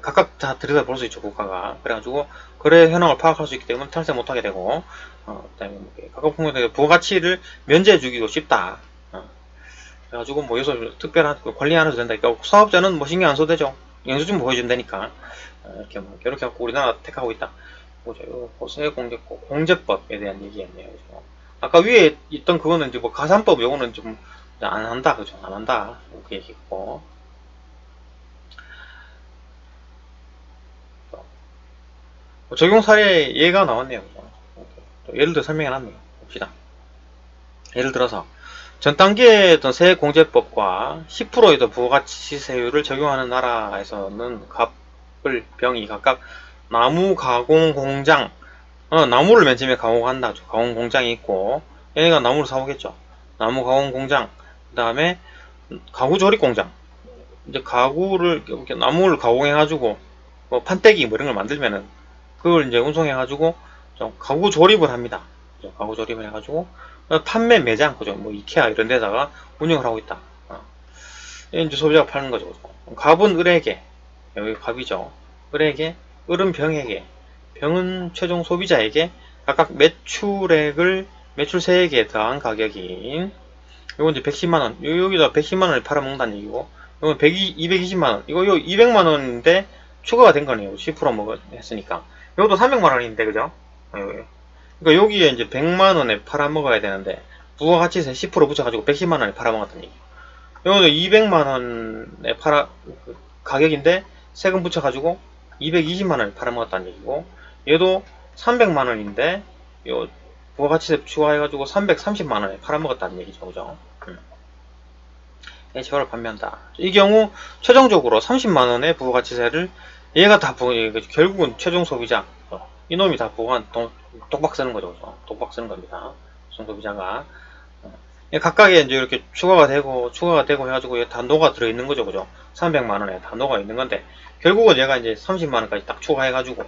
각각 다 들여다볼 수 있죠, 국가가. 그래가지고 거래 현황을 파악할 수 있기 때문에 탈세 못하게 되고, 그다음에 각각 품목에 부가가치를 면제해주기도 쉽다. 그래가지고 뭐 여기서 특별한 관리 안 해도 된다. 그러니까 사업자는 뭐 신경 안 써도 되죠. 영수증 보여주면 되니까. 이렇게 뭐 이렇게 갖고 우리나라 택하고 있다. 보죠. 세공제법에 대한 얘기였네요. 그죠? 아까 위에 있던 그거는 이제 뭐 가산법, 요거는 좀 안 한다, 그죠? 안 한다. 그 얘기고. 적용 사례 예가 나왔네요. 그죠? 예를 들어 설명해놨네요. 봅시다. 예를 들어서 전 단계의 어떤 세공제법과 10%의 부가가치세율을 적용하는 나라에서는 갑을 병이 각각 나무 가공 공장, 나무를 맨 처음에 가공한다. 가공 공장이 있고, 얘네가 나무를 사오겠죠. 나무 가공 공장, 그 다음에 가구 조립 공장. 이제 가구를 이렇게 나무를 가공해가지고 뭐 판때기 뭐 이런 걸 만들면은 그걸 이제 운송해가지고 좀 가구 조립을 합니다. 가구 조립을 해가지고 판매 매장, 그죠? 뭐 이케아 이런 데다가 운영을 하고 있다. 이제 소비자가 파는 거죠. 갑은 을에게, 여기 갑이죠. 을에게, 을은 병에게, 병은 최종 소비자에게 각각 매출액을 매출 세액에 더한 가격인 요거 이제 110만원 여기다 110만원을 팔아먹는다는 얘기고 이건 220만원 이거 200만원인데 추가가 된 거네요. 10% 했으니까 이것도 300만원인데 그죠? 그러니까 여기에 이제 100만원에 팔아먹어야 되는데 부가가치세 10% 붙여가지고 110만원에 팔아먹었다는 얘기. 이거는 200만원에 가격인데 세금 붙여가지고 220만원에 팔아먹었다는 얘기고 얘도 300만원인데 요 부가가치세 추가해가지고 330만원에 팔아먹었다는 얘기죠. 그죠? 제화를 판매한다. 이 경우 최종적으로 30만원의 부가가치세를 얘가 다 결국은 최종 소비자 이놈이 다 독박 쓰는 거죠. 그죠? 독박 쓰는 겁니다. 최종 소비자가 각각에 이제 이렇게 추가가 되고 해가지고 다 녹아 들어있는 거죠. 그죠? 300만원에 다 녹아 있는 건데 결국은 얘가 이제 30만원까지 딱 추가해가지고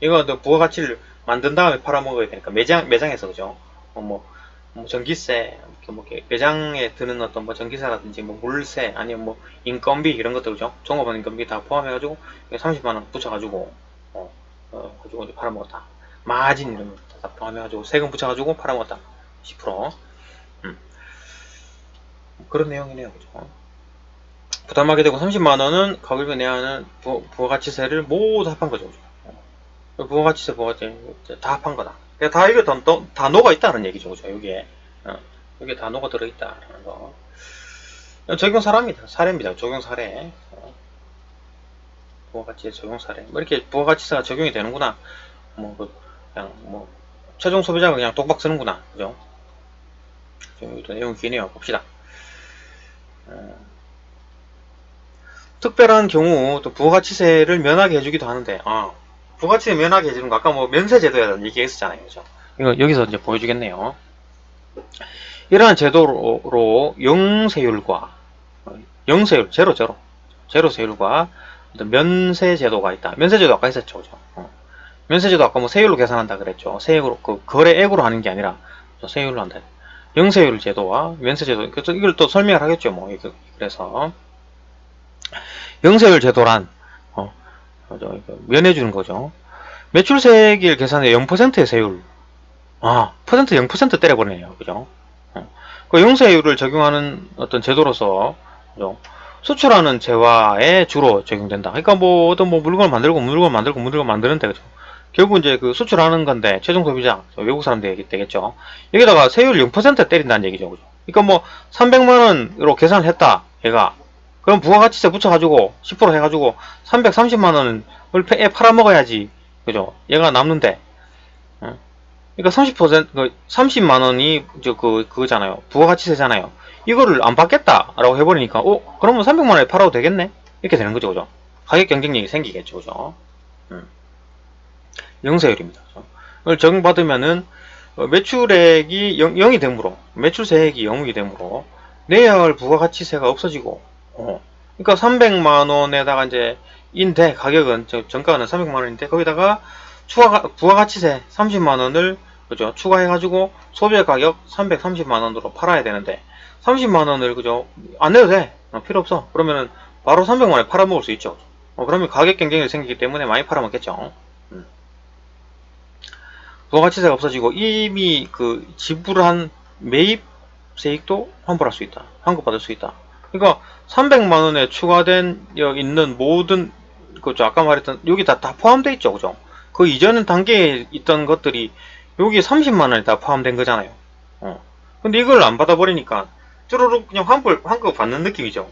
이거 부가가치를 만든 다음에 팔아먹어야 되니까 매장에서 그죠? 뭐 전기세, 뭐 매장에 드는 어떤 뭐 전기세라든지 뭐 물세 아니면 뭐 인건비 이런 것들 그죠? 종업원 인건비 다 포함해가지고 30만원 붙여가지고 가지고 이제 팔아먹었다. 마진 이런 거 다 포함해가지고 세금 붙여가지고 팔아먹었다. 10%. 그런 내용이네요. 그죠? 부담하게 되고 30만원은 가격을 내야 하는 부가가치세를 모두 합한 거죠. 그죠? 부가가치세, 부가가치세 다 합한 거다. 다 이게 다 녹아 있다는 얘기죠. 그죠? 여기에. 여기에 다 녹아 들어 있다라는 거. 적용 사례입니다. 적용 사례. 부가가치세 적용 사례. 뭐 이렇게 부가가치세가 적용이 되는구나. 그냥 최종 소비자가 그냥 독박 쓰는구나. 그죠? 여기도 내용 기네요. 봅시다. 특별한 경우 또 부가가치세를 면하게 해주기도 하는데, 부가가치세 면하게 해주는 거 아까 뭐 면세제도라는 얘기했었잖아요. 그죠? 이거 여기서 이제 보여주겠네요. 이러한 제도로 영세율과 제로 세율과 면세제도가 있다. 면세제도 아까 했었죠. 그죠? 면세제도 아까 뭐 세율로 계산한다 그랬죠. 세율로 거래액으로 하는 게 아니라 세율로 한다. 영세율 제도와 면세제도 그래서 이걸 또 설명을 하겠죠. 뭐 그래서 영세율 제도란 면해주는 거죠. 매출세액일 계산에 0%의 세율 퍼센트 0% 때려버리네요. 그죠? 그 영세율을 적용하는 어떤 제도로서 그죠? 수출하는 재화에 주로 적용된다. 그러니까 뭐 어떤 물건을 만드는데 그죠? 결국 이제 그 수출하는 건데 최종 소비자 외국 사람들 되겠죠. 여기다가 세율 0% 때린다는 얘기죠. 그죠? 그러니까 뭐 300만원으로 계산을 했다. 얘가 그럼 부가가치세 붙여가지고 10% 해가지고 330만원을 팔아먹어야지. 그죠? 얘가 남는데 그러니까 30만원이 그거잖아요. 부가가치세잖아요. 이거를 안 받겠다라고 해버리니까 그러면 300만원에 팔아도 되겠네? 이렇게 되는 거죠. 그죠? 가격 경쟁력이 생기겠죠. 그죠? 영세율입니다. 이걸 적용받으면은 매출액이 0이 되므로 매출세액이 0이 되므로 내야 할 부가가치세가 없어지고 그러니까 300만원에다가 이제 인데 가격은 정가는 300만원인데 거기다가 부가가치세 30만원을 그죠? 추가해가지고 소비자 가격 330만원으로 팔아야 되는데 30만원을 그죠? 안 내도 돼. 필요 없어. 그러면은 바로 300만원에 팔아먹을 수 있죠. 그러면 가격 경쟁력이 생기기 때문에 많이 팔아먹겠죠. 부가가치세가 없어지고 이미 그 지불한 매입 세액도 환불할 수 있다. 환급받을 수 있다. 그러니까 300만원에 추가된 있는 모든 그죠? 아까 말했던 여기 다 포함되어 있죠. 그죠? 그 이전 단계에 있던 것들이 여기 30만원에 다 포함된 거잖아요. 근데 이걸 안 받아버리니까 쭈루룩 그냥 환급 받는 느낌이죠.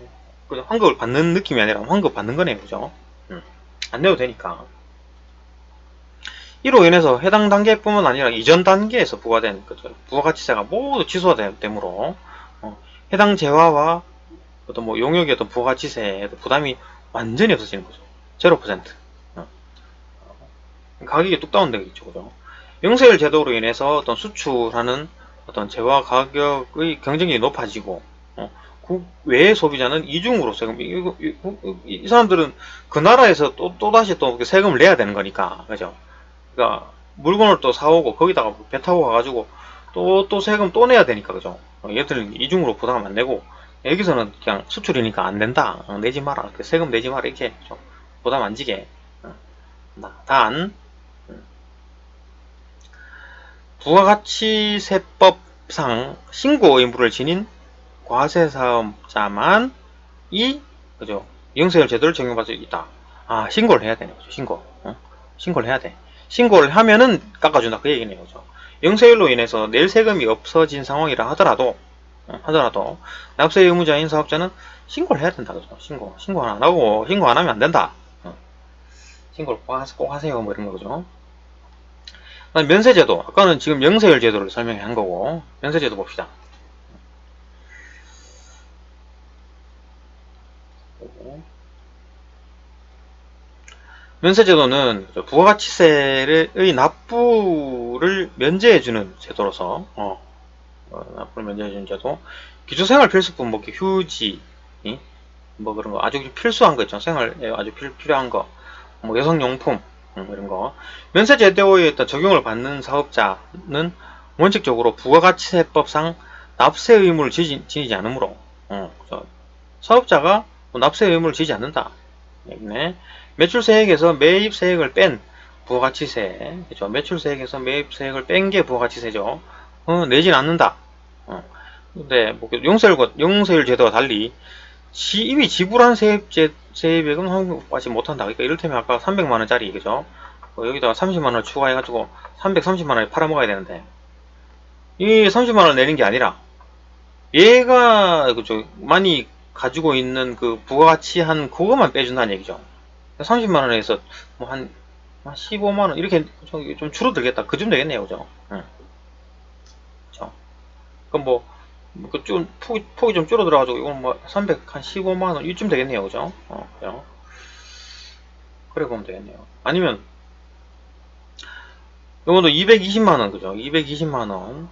그죠? 환급을 받는 느낌이 아니라 환급 받는 거네요. 그죠? 안 내도 되니까. 이로 인해서 해당 단계뿐만 아니라 이전 단계에서 부과된 부가가치세가 모두 취소가 되므로 해당 재화와 어떤 뭐 용역의 어떤 부가가치세에 부담이 완전히 없어지는 거죠. 0%. 가격이 뚝 다운되겠죠. 그죠? 영세율 제도로 인해서 어떤 수출하는 어떤 재화 가격의 경쟁력이 높아지고 국외의 소비자는 이중으로 세금 이 사람들은 그 나라에서 또다시 세금을 내야 되는 거니까 그죠? 그러니까 물건을 또 사오고 거기다가 배 타고 가가지고 또 세금 또 내야 되니까 그죠? 얘들은 이중으로 부담 안 내고 여기서는 그냥 수출이니까 안 된다. 내지 마라. 세금 내지 마라. 이렇게 좀 부담 안 지게. 단 부가가치세법상 신고 의무를 지닌 과세사업자만 그죠? 영세율 제도를 적용받을 수 있다. 아, 신고를 해야 되네, 그죠? 신고를 해야 돼. 신고를 하면은 깎아준다, 그 얘기네요, 그죠? 영세율로 인해서 낼 세금이 없어진 상황이라 하더라도, 납세 의무자인 사업자는 신고를 해야 된다, 그죠? 신고 안 하고, 신고 안 하면 안 된다. 신고를 꼭 하세요, 뭐 이런 거, 그죠? 면세제도, 아까는 지금 영세율 제도를 설명한 거고, 면세제도 봅시다. 면세제도는 부가가치세의 납부를 면제해주는 제도로서 납부를 면제해주는 제도. 기초생활 필수품, 뭐 휴지, 뭐 그런 거 아주 필수한 거 있죠. 생활에 아주 필요한 거, 뭐 여성용품 이런 거. 면세제도에 적용을 받는 사업자는 원칙적으로 부가가치세법상 납세 의무를 지니지 않으므로 사업자가 납세 의무를 지지 않는다. 네. 매출세액에서 매입세액을 뺀 부가가치세, 그죠? 매출세액에서 매입세액을 뺀 게 부가가치세죠. 내진 않는다. 근데 뭐 용세율 제도와 달리 이미 지불한 세입액은 환급받지 못한다. 그러니까 이를테면 아까 300만원짜리, 그죠? 여기다가 30만원을 추가해가지고 330만원에 팔아먹어야 되는데, 이 30만원 내는 게 아니라 얘가 그죠? 많이 가지고 있는 그 부가가치 한 그것만 빼준다는 얘기죠. 30만원에서 뭐 한 15만원 이렇게 좀 줄어들겠다. 그쯤 되겠네요, 그죠? 그죠? 그럼 좀 폭이 좀 줄어들어가지고 이건 뭐 300, 한 15만원 이쯤 되겠네요, 그죠? 그죠? 그래 보면 되겠네요. 아니면 이것도 220만원, 그죠? 220만원.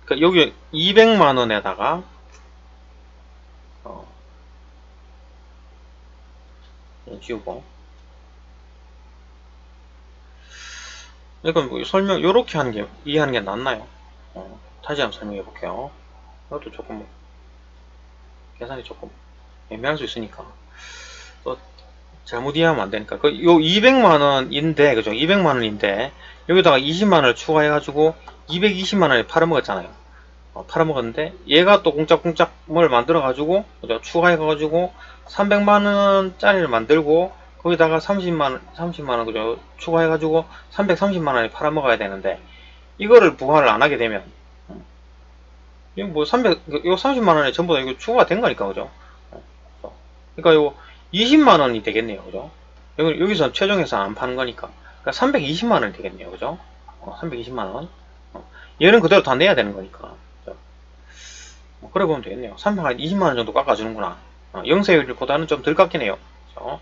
그러니까 여기 200만원에다가 지우고, 이건 뭐 설명 요렇게 하는 게 이해하는 게 낫나요? 다시 한번 설명해 볼게요. 이것도 조금 계산이 조금 애매할 수 있으니까 또 잘못 이해하면 안 되니까, 요 200만원인데, 그죠? 200만원인데 여기다가 20만원을 추가해 가지고 220만원에 팔아먹었잖아요. 팔아먹었는데 얘가 또 공짜공짜 뭘 만들어 가지고, 그죠? 추가해 가지고 300만원짜리를 만들고 거기다가 30만원 그죠? 추가해 가지고 330만원에 팔아먹어야 되는데, 이거를 부과를 안 하게 되면 이거 뭐 30만원에 전부 다 이거 추가가 된 거니까, 그죠? 그러니까 요 20만원이 되겠네요, 그죠? 여기서 최종해서 안 파는 거니까, 그러니까 320만원이 되겠네요, 그죠? 320만원. 얘는 그대로 다 내야 되는 거니까, 그죠? 그래 보면 되겠네요. 320만원 정도 깎아주는구나. 영세율보다는 좀 덜 깎긴 해요, 그죠?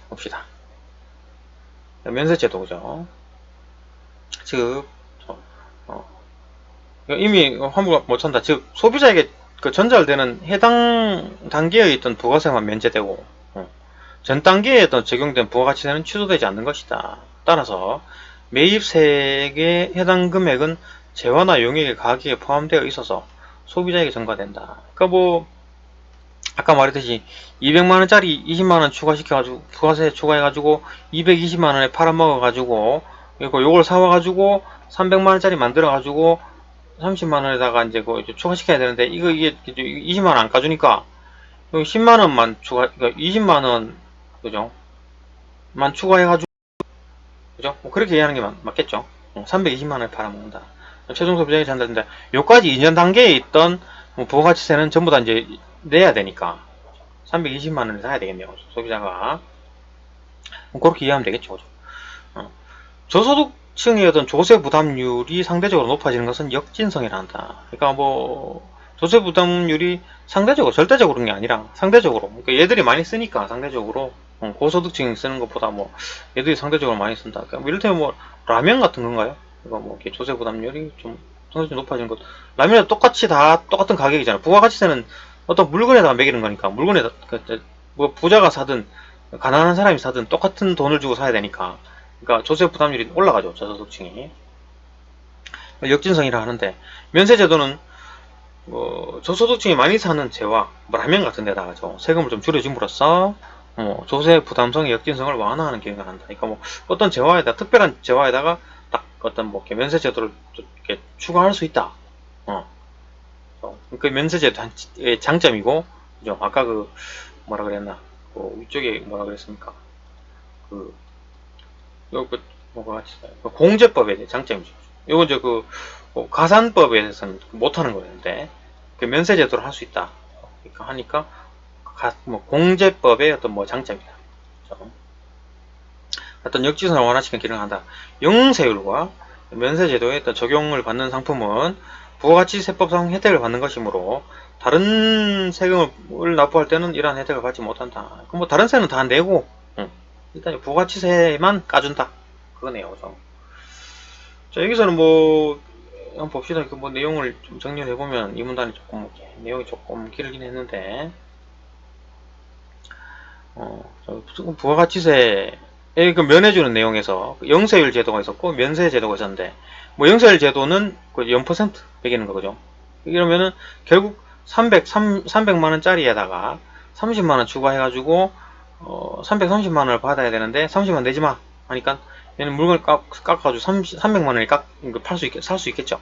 봅시다. 면세제도, 그죠? 즉, 이미 환불 못한다. 즉, 소비자에게 전달되는 해당 단계에 있던 부가세만 면제되고, 전 단계에 적용된 부가가치세는 취소되지 않는 것이다. 따라서 매입세액의 해당 금액은 재화나 용익의 가격에 포함되어 있어서 소비자에게 전가된다. 그러니까 뭐 아까 말했듯이 200만원짜리 20만원 추가시켜가지고 부가세 추가해가지고 220만원에 팔아먹어가지고 요걸 사와가지고 300만원짜리 만들어가지고 30만원에다가 이제 추가시켜야 되는데, 이게 20만원 안 까주니까 10만원만 그러니까 20만원, 그죠? 만 추가해가지고, 그죠? 뭐 그렇게 이해하는 게 맞겠죠? 320만원에 팔아먹는다. 최종 소비자에게 전달된다. 요까지 이전 단계에 있던 부가가치세는 전부 다 이제 내야 되니까 320만원에 사야 되겠네요, 소비자가. 그렇게 이해하면 되겠죠, 그죠? 저소득층의 어떤 조세 부담률이 상대적으로 높아지는 것은 역진성이란다. 그러니까 뭐 조세 부담률이 상대적으로, 절대적으로 그런 게 아니라 상대적으로, 그러니까 얘들이 많이 쓰니까 상대적으로 고소득층이 쓰는 것보다 뭐 얘들이 상대적으로 많이 쓴다. 그러니까 이를테면 뭐 라면 같은 건가요? 그러니까 뭐 이렇게 조세 부담률이 좀 상대적으로 높아지는 것. 라면은 똑같이 다 똑같은 가격이잖아. 부가가치세는 어떤 물건에다가 매기는 거니까, 물건에다 뭐 부자가 사든 가난한 사람이 사든 똑같은 돈을 주고 사야 되니까, 그러니까 조세 부담률이 올라가죠, 저소득층이. 역진성이라 하는데, 면세제도는 저소득층이 많이 사는 재화, 뭐 라면 같은 데다가 세금을 좀 줄여줌으로써 조세 부담성의 역진성을 완화하는 기능을 한다. 그러니까 뭐 어떤 재화에다 특별한 재화에다가 딱 어떤 뭐 이렇게 면세 제도를 이렇게 추가할 수 있다. 그 면세 제도의 장점이고, 그죠? 아까 그 뭐라 그랬나? 위쪽에 뭐라 그랬습니까? 그 요거 뭐가 같이 그 공제법에 대한 장점이죠. 요건 이제 가산법에 대해서는 못하는 거였는데 그 면세 제도를 할 수 있다. 그러니까 하니까 뭐 공제법의 어떤 뭐 장점이다. 그렇죠? 어떤 역지선을 완화시키는 기능을 한다. 영세율과 면세제도에 어떤 적용을 받는 상품은 부가가치세법상 혜택을 받는 것이므로 다른 세금을 납부할 때는 이러한 혜택을 받지 못한다. 그럼 뭐 다른 세는 다 내고 일단 부가가치세만 까준다. 그거네요. 그죠? 자, 여기서는 뭐 한번 봅시다. 그 뭐 내용을 좀 정리를 해보면 이 문단이 조금 내용이 조금 길긴 했는데 부가가치세 그 면해주는 내용에서 영세율 제도가 있었고 면세 제도가 있었는데 뭐 영세율 제도는 그 0% 매기는 거죠. 이러면은 결국 300만원짜리에다가 30만원 추가해가지고 330만원을 받아야 되는데 30만원 내지마 하니까 얘는 물건을 깎아가지고 300만원에 살 수 있겠죠.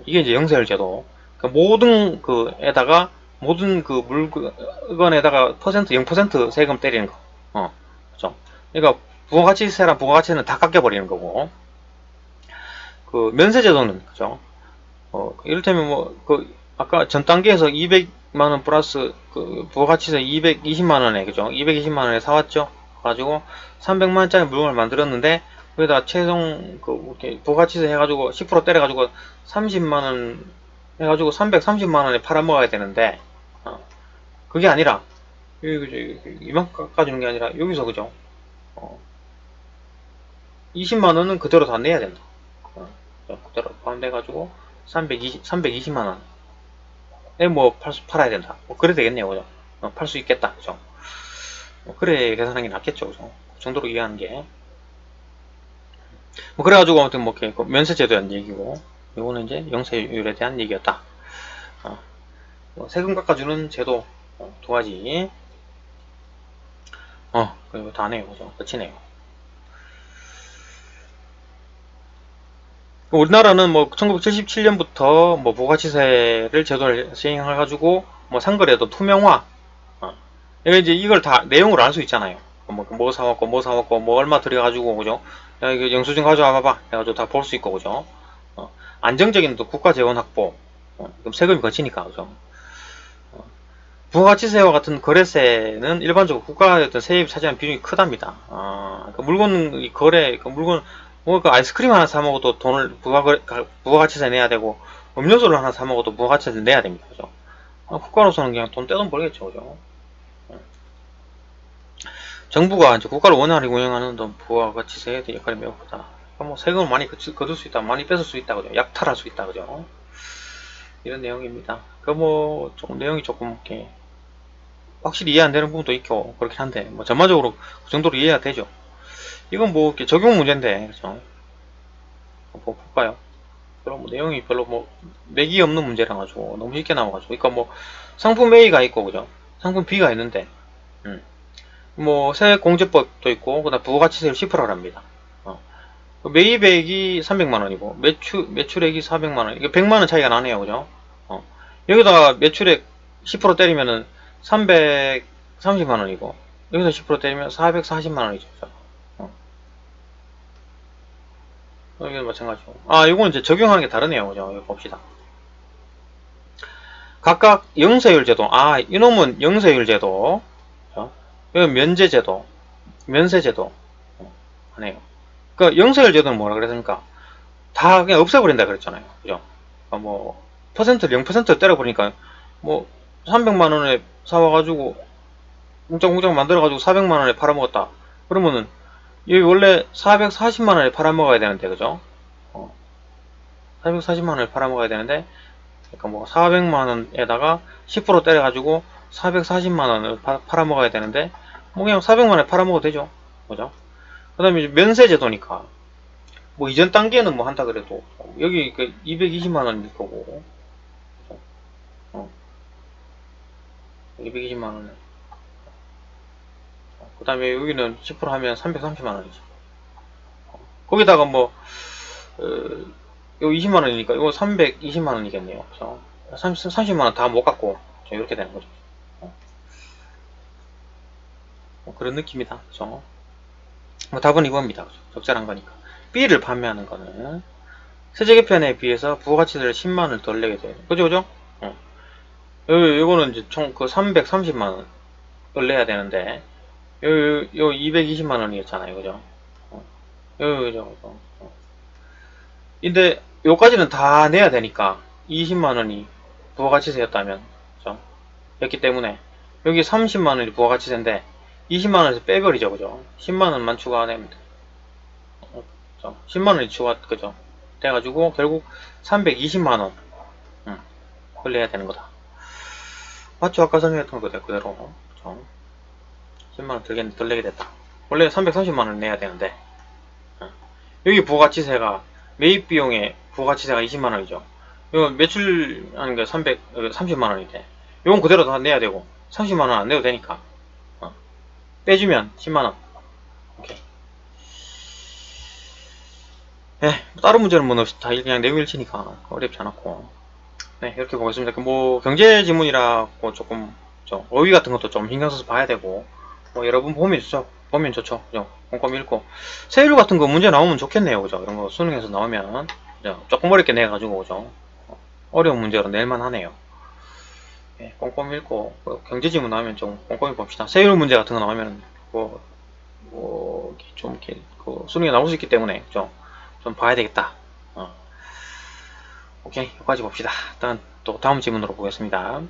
이게 이제 영세율 제도. 그러니까 모든 모든 그 물건에다가 0% 세금 때리는 거. 그죠. 그러니까 부가가치세랑 부가가치는 다 깎여버리는 거고, 그 면세제도는 그죠. 이를테면 아까 전 단계에서 200만원 플러스 그 부가가치세 220만원에 그죠. 220만원에 사왔죠. 가지고 300만원짜리 물건을 만들었는데 거기다 최종 이렇게 부가가치세 해가지고 10% 때려가지고 30만원 해가지고 330만원에 팔아먹어야 되는데 그게 아니라 이만큼 깎아주는 게 아니라 여기서 그죠. 20만원은 그대로 다 내야 된다. 그대로 포함돼가지고 320만원에 뭐 팔아야 된다. 뭐 그래 되겠네요. 그죠? 팔 수 있겠다. 그죠? 그래 계산하는 게 낫겠죠. 그죠? 그 정도로 이해하는 게. 뭐 그래가지고 아무튼 뭐 이렇게 면세제도에 대한 얘기고, 이거는 이제 영세율에 대한 얘기였다. 세금 깎아주는 제도 두 가지. 그리고 다네요. 그죠? 끝이네요. 우리나라는 뭐 1977년부터 뭐 부가치세를 제도를 시행해가지고 뭐 상거래도 투명화. 이걸 다 내용으로 알 수 있잖아요. 뭐 사왔고 뭐 얼마 들여가지고 그죠? 야, 이거 영수증 가져와 봐봐. 해가지고 다 볼 수 있고 그죠? 안정적인 또 국가 재원 확보. 그럼 세금이 거치니까 그죠? 부가가치세와 같은 거래세는 일반적으로 국가의 어떤 세입 차지하는 비중이 크답니다. 물건 거래, 물건 그 아이스크림 하나 사 먹어도 돈을 부가가치세 내야 되고 음료수를 하나 사 먹어도 부가가치세 내야 됩니다. 그죠? 국가로서는 그냥 돈 떼돈 벌겠죠. 그죠? 정부가 이제 국가를 원활히 운영하는 부가가치세의 역할이 매우 크다. 뭐 세금을 많이 거둘 수 있다, 많이 뺏을 수 있다, 그죠? 약탈할 수 있다, 그죠? 이런 내용입니다. 내용이 조금 이렇게 확실히 이해 안 되는 부분도 있고 그렇긴 한데 뭐 전반적으로 그 정도로 이해가 되죠. 이건 뭐 이렇게 적용 문제인데 그렇죠? 뭐 볼까요? 그럼 뭐 내용이 별로 뭐 맥이 없는 문제라 가지고 너무 쉽게 나와가지고 그러니까 뭐 상품 A가 있고 그죠? 상품 B가 있는데 뭐 세액공제법도 있고 그다음 부가가치세를 10%랍니다. 매입액이 300만원이고 매출액이 400만원. 이게 100만원 차이가 나네요. 그죠? 여기다가 매출액 10% 때리면은 330만원이고 여기서 10% 때리면 440만원이죠. 여기는 마찬가지고. 이건 이제 적용하는 게 다르네요. 그죠? 여기 봅시다. 각각 영세율 제도. 이놈은 영세율 제도. 여기 면제제도. 면세제도. 하네요. 그 영세율 제도는 뭐라 그랬습니까? 다 그냥 없애버린다 그랬잖아요. 그죠? 뭐, 퍼센트를 0% 때려버리니까, 뭐, 300만원에 사와가지고, 공짜공짜 만들어가지고 400만원에 팔아먹었다. 그러면은, 여기 원래 440만원에 팔아먹어야 되는데, 그죠? 440만원에 팔아먹어야 되는데, 그러니까 뭐, 400만원에다가 10% 때려가지고 440만원을 팔아먹어야 되는데, 뭐 그냥 400만원에 팔아먹어도 되죠. 그죠? 그 다음에 면세제도니까, 뭐 이전 단계는 뭐 한다 그래도 여기 220만원일 거고 220만원에 그 다음에 여기는 10% 하면 330만원이죠. 거기다가 뭐, 요 20만원이니까 이거 320만원이겠네요. 그래서 30만원 다 못 갖고 이렇게 되는 거죠. 뭐 그런 느낌이다. 그죠? 뭐 답은 이겁니다. 그죠? 적절한 거니까. B를 판매하는 거는 세제개편에 비해서 부가가치세를 10만원을 덜 내게 돼요. 그죠, 그죠? 요거는 이제 총 그 330만원을 내야 되는데, 요 220만원이었잖아요. 그죠? 그죠? 근데 요까지는 다 내야 되니까 20만원이 부가가치세였다면, 그죠? 였기 때문에 여기 30만원이 부가가치세인데 20만원에서 빼버리죠. 그죠? 10만원만 추가하면 돼. 10만원이 추가, 그죠? 돼가지고 결국 320만원 흘려야 되는 거다. 맞죠? 아까 설명했던 거 그대로. 그죠? 10만원 덜 내게 됐다. 원래 330만원 내야 되는데, 여기 부가가치세가 매입 비용에 부가가치세가 20만원이죠. 이거 매출하는 게 30만원인데, 이건 그대로 다 내야 되고, 30만원 안 내도 되니까, 빼주면 10만원. 오케이. 다른 문제는 뭐 다 그냥 내용 일치니까 어렵지 않았고. 네, 이렇게 보겠습니다. 뭐, 경제 지문이라고 조금, 어휘 같은 것도 좀 신경 써서 봐야 되고, 뭐, 여러분 보면 좋죠. 보면 좋죠. 그죠? 꼼꼼히 읽고. 세율 같은 거 문제 나오면 좋겠네요. 그죠? 이런 거 수능에서 나오면, 그죠? 조금 어렵게 내가지고, 그죠? 어려운 문제로 낼만 하네요. 네, 꼼꼼히 읽고, 경제 지문 나오면 좀 꼼꼼히 봅시다. 세율 문제 같은 거 나오면, 좀 이렇게, 수능에 나올 수 있기 때문에, 좀 봐야 되겠다. 오케이, 여기까지 봅시다. 일단 또 다음 질문으로 보겠습니다.